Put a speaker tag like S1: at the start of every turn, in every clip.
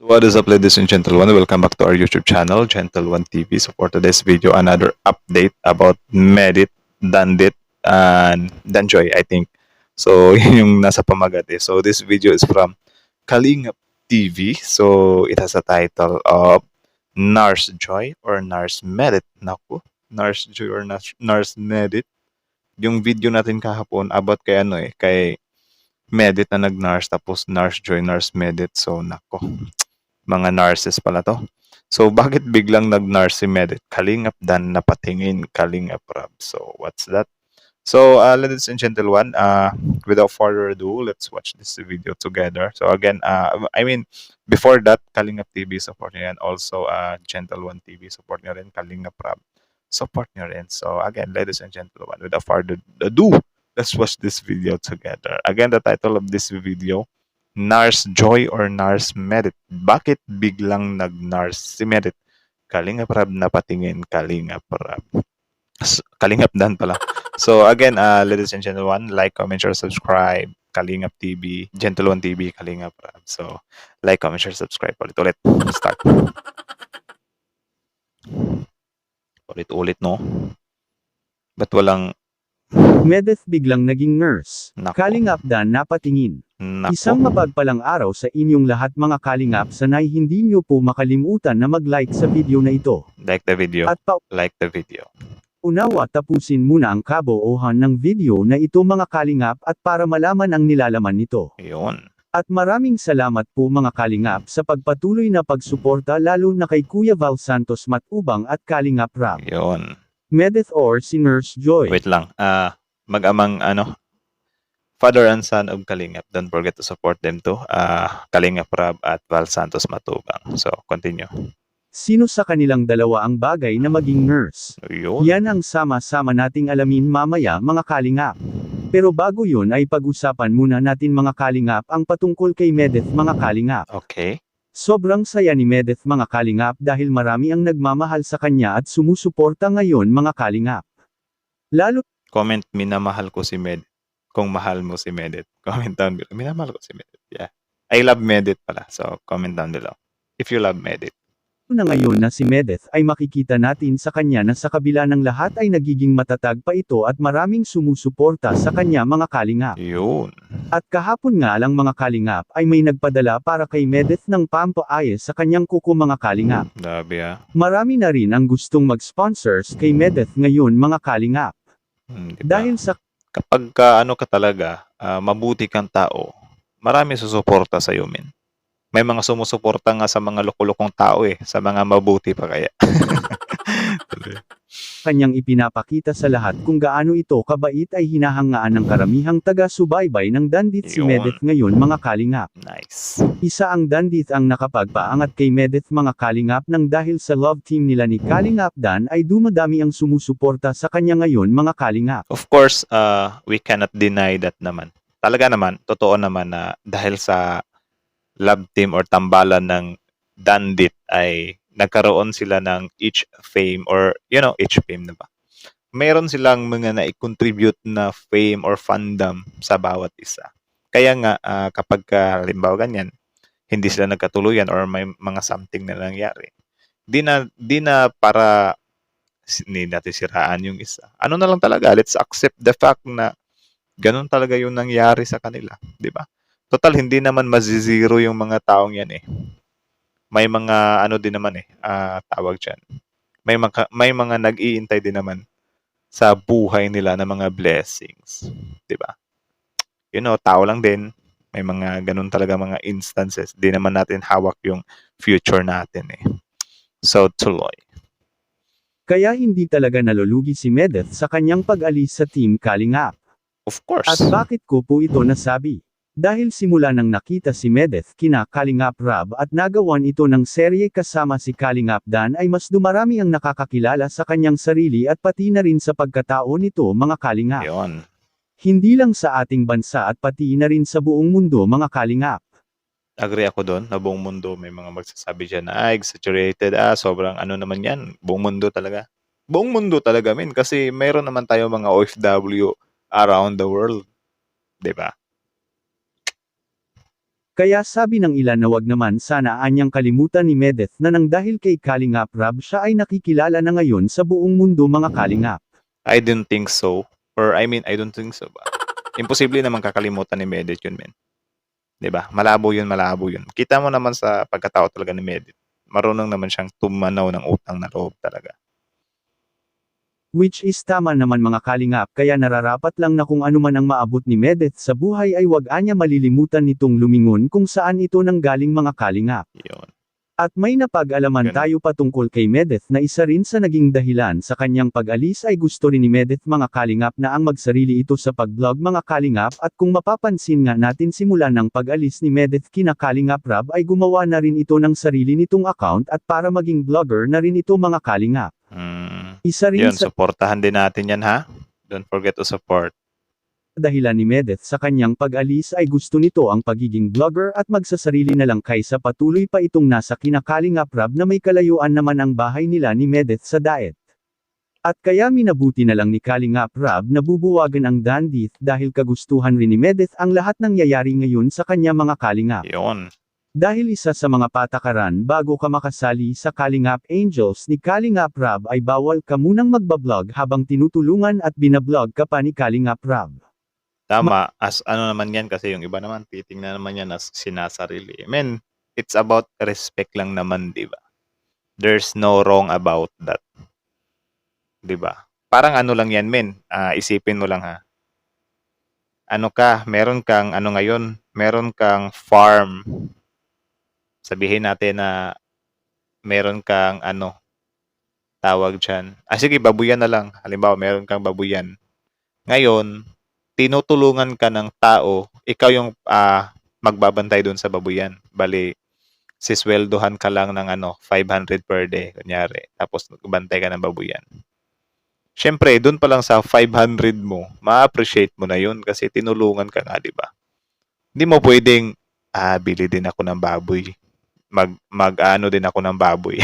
S1: What is up, ladies and gentlemen? Welcome back to our YouTube channel, Gentle One TV. So for today's video, another update about Medit, Dandit, and Danjoy, I think. So yun yung nasa pamagat eh. So this video is from Kalingap TV. So it has a title of Nars Joy or Nars Medit. Naku, Nars Joy or Nars Medit. Yung video natin kahapon about kay ano eh, kay Medit na nag-Nars tapos Nars Joy, Nars Medit. So nako, mga nurses pala 'to. So, bakit biglang nag-nurse si Medit? Kalingap Dan napatingin, Kalingap Rab. So, what's that? So, ladies and gentlemen, without further ado, let's watch this video together. So, again, I mean, before that, Kalingap TV support nyo yan. Also, Gentle One TV support nyo rin. Kalingap Rab support nyo rin. So, again, ladies and gentlemen, without further ado, let's watch this video together. Again, the title of this video, Nars Joy or Nars Merit. Bakit biglang nag-Nars si Merit? Kalingap Rab napatingin, Kalingap Rab. Kalingap Dan pala. So again, ladies and gentlemen, like, comment, share, subscribe. Kalingap TV, Gentle One TV, Kalingap Rab. So like, comment, share, subscribe. Ulit-ulit. Start. Ulit-ulit, no? Ba't walang...
S2: Medeth biglang naging nurse.
S1: Nako.
S2: Kalingap Dan napatingin.
S1: Nako.
S2: Isang mapagpalang araw sa inyong lahat mga kalingap, sanay hindi nyo po makalimutan na mag-like sa video na ito.
S1: Like the video.
S2: At
S1: Like the video.
S2: paunawa tapusin muna ang kabuuhan ng video na ito mga kalingap at para malaman ang nilalaman nito.
S1: Yun.
S2: At maraming salamat po mga kalingap sa pagpatuloy na pagsuporta lalo na kay Kuya Val Santos Matubang at Kalingap Rab.
S1: Yun.
S2: Medeth or si Nurse Joy.
S1: Wait lang. Mag-amang father and son of Kalingap. Don't forget to support them too. Kalingap Rab at Val Santos Matubang. So, continue.
S2: Sino sa kanilang dalawa ang bagay na maging nurse?
S1: Yun.
S2: Yan ang sama-sama nating alamin mamaya mga kalingap. Pero bago yun ay pag-usapan muna natin mga kalingap ang patungkol kay Medeth mga kalingap.
S1: Okay.
S2: Sobrang saya ni Medeth mga kalingap dahil marami ang nagmamahal sa kanya at sumusuporta ngayon mga kalingap. Lalo
S1: Comment, minamahal ko si Med. Kung mahal mo si Medit. Comment down below. Minamahal ko si Medit. Yeah. I love Medit pala. So, comment down below. If you love Medit.
S2: na ngayon na si Medeth ay makikita natin sa kanya na sa kabila ng lahat ay nagiging matatag pa ito at maraming sumusuporta sa kanya mga kalingap.
S1: Yun.
S2: At kahapon nga lang mga kalingap ay may nagpadala para kay Medeth ng pampaayos sa kanyang kuko mga kalingap.
S1: Dabi ah.
S2: Marami na rin ang gustong mag-sponsors kay Medeth ngayon mga kalingap.
S1: Diba?
S2: Dahil sa
S1: kapag ano ka talaga, mabuti kang tao, marami susuporta sa iyo, men. May mga sumusuporta nga sa mga loko-lokong tao eh, sa mga mabuti pa kaya.
S2: kanyang ipinapakita sa lahat kung gaano ito kabait ay hinahangaan ng karamihang taga-subaybay ng Dandit si
S1: Yun.
S2: Medeth ngayon mga kalingap.
S1: Nice.
S2: Isa ang Dandit ang nakapagpaangat kay Medeth mga kalingap nang dahil sa love team nila ni Kalingap Dan ay dumadami ang sumusuporta sa kanya ngayon mga kalingap.
S1: Of course, we cannot deny that naman. Talaga naman, totoo naman na dahil sa love team or tambalan ng Dandit ay nagkaroon sila ng each fame or, each fame na ba? Meron silang mga na-contribute na fame or fandom sa bawat isa. Kaya nga, kapag halimbawa ganyan, hindi sila nagkatuluyan or may mga something na nangyari, di na para hindi natin siraan yung isa. Ano na lang talaga, let's accept the fact na ganun talaga yung nangyari sa kanila, di ba? Total, hindi naman mazizero yung mga taong yan eh. May mga din naman eh, tawag dyan. May mga nag-iintay din naman sa buhay nila na mga blessings. Diba? Tao lang din. May mga ganun talaga mga instances. Di naman natin hawak yung future natin eh. So, tuloy.
S2: Kaya hindi talaga nalulugi si Medeth sa kanyang pag-alis sa Team Kalingap.
S1: Of course.
S2: At bakit ko po ito nasabi? Dahil simula nang nakita si Medeth kina Kalingap Rab at nagawan ito ng serye kasama si Kalingap Dan ay mas dumarami ang nakakakilala sa kanyang sarili at pati na rin sa pagkatao nito mga kalingap.
S1: Yun.
S2: Hindi lang sa ating bansa at pati na rin sa buong mundo mga kalingap.
S1: Agree ako doon na buong mundo may mga magsasabi dyan na exaggerated, sobrang naman yan. Buong mundo talaga. Buong mundo talaga, men. Kasi mayroon naman tayo mga OFW around the world. Diba?
S2: Kaya sabi ng ilan na wag naman sana anyang kalimutan ni Medeth na nang dahil kay Kalingap Rab siya ay nakikilala na ngayon sa buong mundo mga Kalingap.
S1: I don't think so. Or I mean, I don't think so ba? Imposible naman kakalimutan ni Medit yun, men. 'Di ba? Malabo yun, malabo yun. Kita mo naman sa pagkatao talaga ni Medit. Marunong naman siyang tumanaw ng utang na loob talaga.
S2: Which is tama naman mga Kalingap kaya nararapat lang na kung ano man ang maabot ni Medeth sa buhay ay wag anya malilimutan nitong lumingon kung saan ito nanggaling mga Kalingap.
S1: Yun.
S2: At may napag-alaman
S1: Ganun.
S2: tayo patungkol kay Medeth na isa rin sa naging dahilan sa kanyang pag-alis ay gusto rin ni Medeth mga Kalingap na ang magsarili ito sa pag-vlog mga Kalingap at kung mapapansin nga natin simula ng pag-alis ni Medeth kina Kalingap Rab ay gumawa na rin ito ng sarili nitong account at para maging vlogger na rin ito mga Kalingap. Isa rin
S1: Yun,
S2: sa
S1: supportahan din natin yan ha. Don't forget to support.
S2: dahilan ni Medeth sa kanyang pag-alis ay gusto nito ang pagiging vlogger at magsasarili na lang kaysa patuloy pa itong nasa kina Kalingap Rab na may kalayuan naman ang bahay nila ni Medeth sa Daet. At kaya minabuti na lang ni Kalingap Rab na bubuwagan ang Dandith dahil kagustuhan rin ni Medeth ang lahat ng nangyayari ngayon sa kanya mga Kalingap.
S1: Yun.
S2: Dahil isa sa mga patakaran bago ka makasali sa Kalingap Angels ni Kalingap Rab ay bawal ka munang magbablog habang tinutulungan at binablog ka pa ni Kalingap Rab.
S1: Tama. As ano naman yan kasi yung iba naman titingnan naman yan as sinasarili. Men, it's about respect lang naman, di ba? There's no wrong about that. Di ba? Parang ano lang yan, men. Isipin mo lang ha. Ano ka, meron kang ano ngayon, meron kang farm. Sabihin natin na meron kang ano, tawag dyan. Sige, babuyan na lang. Halimbawa, meron kang babuyan. Ngayon, tinutulungan ka ng tao, ikaw yung magbabantay doon sa babuyan. Bali, sisweldohan ka lang ng 500 per day, kunyari. Tapos, magbantay ka ng babuyan. Siyempre, doon pa lang sa 500 mo, ma-appreciate mo na yun kasi tinulungan ka nga, di ba? Hindi mo pwedeng, bili din ako ng baboy. Mag-ano din ako ng baboy.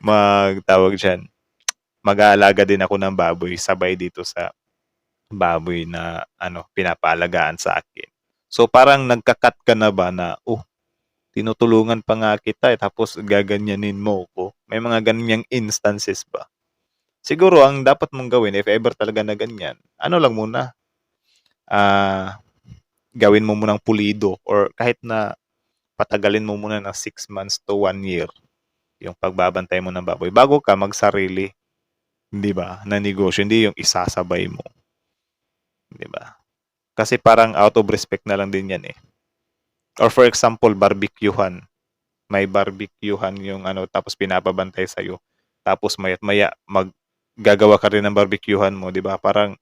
S1: Magtawag dyan. Mag-aalaga din ako ng baboy sabay dito sa baboy na pinapaalagaan sa akin. So parang nagka-cut ka na ba na, tinutulungan pa nga kita tapos gaganyanin mo ko. May mga ganyang instances ba? Siguro ang dapat mong gawin if ever talaga na ganyan, ano lang muna, gawin mo munang pulido or kahit na patagalin mo muna ng 6 months to 1 year yung pagbabantay mo ng baboy bago ka magsarili, 'di ba? Na negosyo, hindi yung isasabay mo. 'Di ba? Kasi parang out of respect na lang din 'yan eh. Or for example, barbecuehan. May barbecuehan yung tapos pinapabantay sa iyo. Tapos maya maggagawa ka rin ng barbecuehan mo, 'di ba? Parang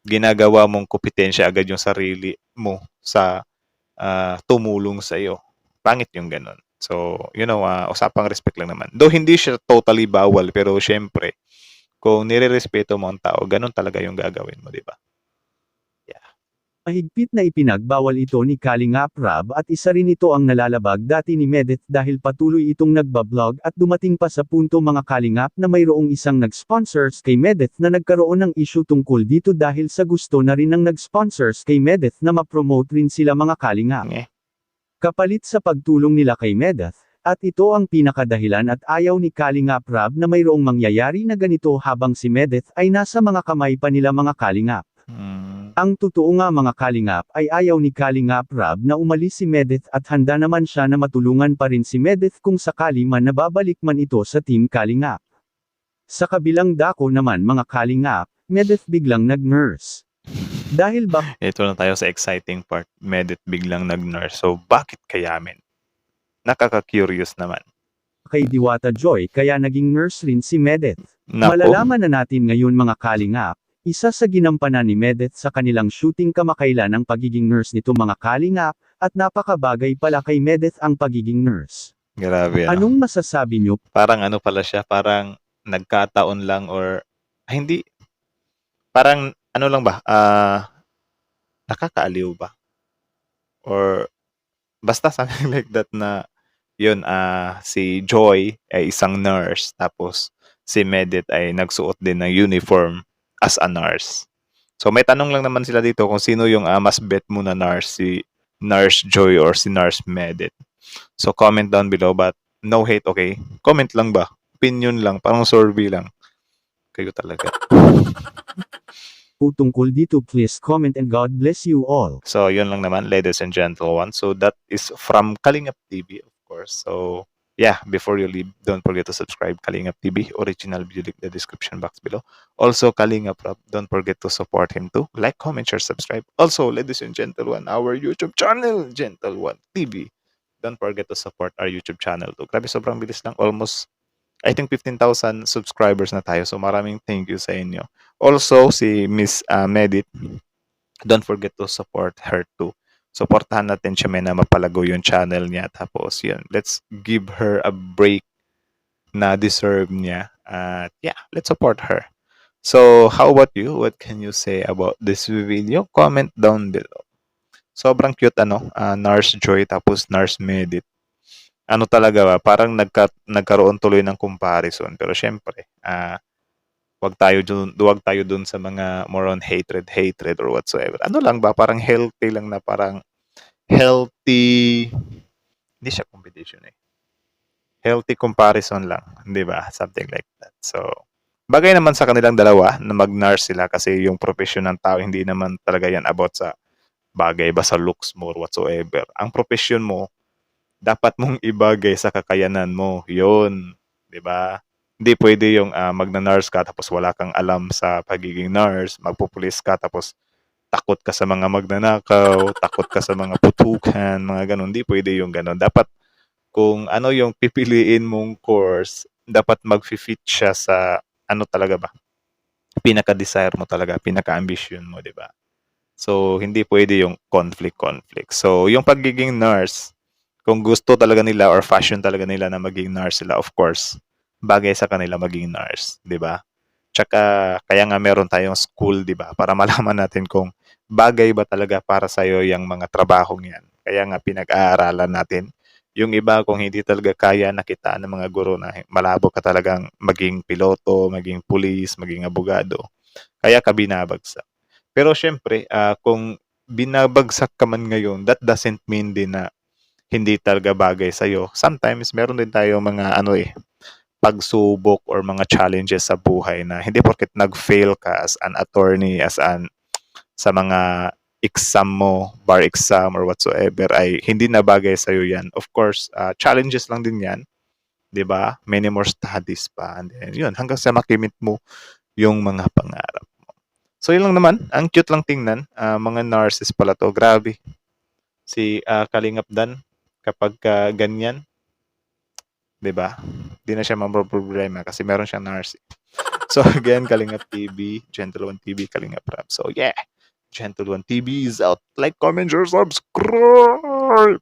S1: ginagawa mong kompetensya agad yung sarili mo sa tumulong sa iyo. Pangit yung ganun. So, usapang respect lang naman. Though hindi siya totally bawal, pero syempre, kung nire-respeto mo ang tao, ganun talaga yung gagawin mo, di ba?
S2: Mahigpit na ipinagbawal ito ni Kalingap Rab at isa rin ito ang nalalabag dati ni Medeth dahil patuloy itong nagbablog at dumating pa sa punto mga Kalingap na mayroong isang nag-sponsors kay Medeth na nagkaroon ng issue tungkol dito dahil sa gusto na rin ng nag-sponsors kay Medeth na ma-promote rin sila mga Kalingap. Kapalit sa pagtulong nila kay Medeth, at ito ang pinakadahilan at ayaw ni Kalingap Rab na mayroong mangyayari na ganito habang si Medeth ay nasa mga kamay pa nila mga Kalingap. Ang totoo nga mga Kalingap ay ayaw ni Kalingap Rab na umalis si Medeth at handa naman siya na matulungan pa rin si Medeth kung sakali man na babalik man ito sa Team Kalingap. Sa kabilang dako naman mga Kalingap, Medeth biglang nag-nurse. Dahil
S1: ito na tayo sa exciting part. Medeth biglang nag-nurse. So bakit kaya men? Nakaka-curious naman.
S2: Kay Diwata Joy kaya naging nurse rin si Medeth.
S1: Nako.
S2: Malalaman na natin ngayon mga Kalingap. Isa sa ginampanan ni Medeth sa kanilang shooting kamakailan ang pagiging nurse nito mga Kalingap, at napakabagay pala kay Medeth ang pagiging nurse.
S1: Grabe.
S2: Anong masasabi nyo?
S1: Parang pala siya, parang nagkataon lang or hindi. Parang lang ba? Nakakaaliw ba? Or basta something like that na yun, si Joy ay isang nurse tapos si Medeth ay nagsuot din ng uniform as a nurse. So may tanong lang naman sila dito kung sino yung mas bet mo na nurse, si Nurse Joy or si Nurse Medit. So comment down below, but no hate, okay? Comment lang ba? Opinion lang, parang survey lang. Kayo talaga.
S2: Tungkol dito, please comment and God bless you all.
S1: So, yun lang naman, ladies and gentlemen. So, that is from Kalingap TV, of course. So, yeah, before you leave, don't forget to subscribe Kalingap TV. Original video link in the description box below. Also, Kalingap Rob, don't forget to support him too. Like, comment, share, subscribe. Also, ladies and gentlemen, our YouTube channel, Gentle One TV. Don't forget to support our YouTube channel too. Grabe, sobrang bilis lang. Almost, I think 15,000 subscribers na tayo. So, maraming thank you sa inyo. Also, si Miss Medit, don't forget to support her too. Supportahan natin siya na mapalago yung channel niya. Tapos yun, let's give her a break na deserve niya. At yeah, let's support her. So, how about you? What can you say about this video? Comment down below. Sobrang cute Nurse Joy tapos Nurse Medit. Ano talaga ba? Parang nagkaroon tuloy ng comparison. Pero syempre, wag tayo dun sa mga more on hatred or whatsoever. Ano lang ba, parang healthy lang na parang healthy, hindi siya competition eh. Healthy comparison lang, di ba? Something like that. So, bagay naman sa kanilang dalawa na mag-nurse sila kasi yung profession ng tao, hindi naman talaga yan about sa bagay ba sa looks mo or whatsoever. Ang profession mo, dapat mong ibagay sa kakayanan mo. Yun, di ba? Hindi pwede yung magna-nurse ka tapos wala kang alam sa pagiging nurse, magpupulis ka tapos takot ka sa mga magnanakaw, takot ka sa mga putukan, mga ganun. Hindi pwede yung ganun. Dapat kung ano yung pipiliin mong course, dapat mag-fit siya sa ano talaga ba? Pinaka-desire mo talaga, pinaka-ambition mo, di ba? So, hindi pwede yung conflict. So, yung pagiging nurse, kung gusto talaga nila or fashion talaga nila na maging nurse sila, of course, bagay sa kanila maging nurse, di ba? Tsaka, kaya nga meron tayong school, di ba? Para malaman natin kung bagay ba talaga para sa'yo yung mga trabahong yan. Kaya nga pinag-aaralan natin. Yung iba, kung hindi talaga kaya nakita ng mga guro na malabo ka talagang maging piloto, maging pulis, maging abogado, kaya ka binabagsak. Pero syempre, kung binabagsak ka man ngayon, that doesn't mean din na hindi talaga bagay sa'yo. Sometimes, meron din tayo mga pagsubok or mga challenges sa buhay na hindi porket nag-fail ka as an attorney, sa mga exam mo, bar exam or whatsoever, ay hindi na bagay sa'yo yan. Of course, challenges lang din yan. 'Di ba? Many more studies pa. And then, yun, hanggang sa makimit mo yung mga pangarap mo. So, yun lang naman. Ang cute lang tingnan. Mga nurses pala to. Grabe. Si Kalingap Dan, kapag ganyan, 'di ba? Di na siya problema kasi meron siyang nurse. So again, Kalingap TV, Gentle One TV, Kalingap Rap. So yeah, Gentle One TV is out. Like, comment, share, subscribe.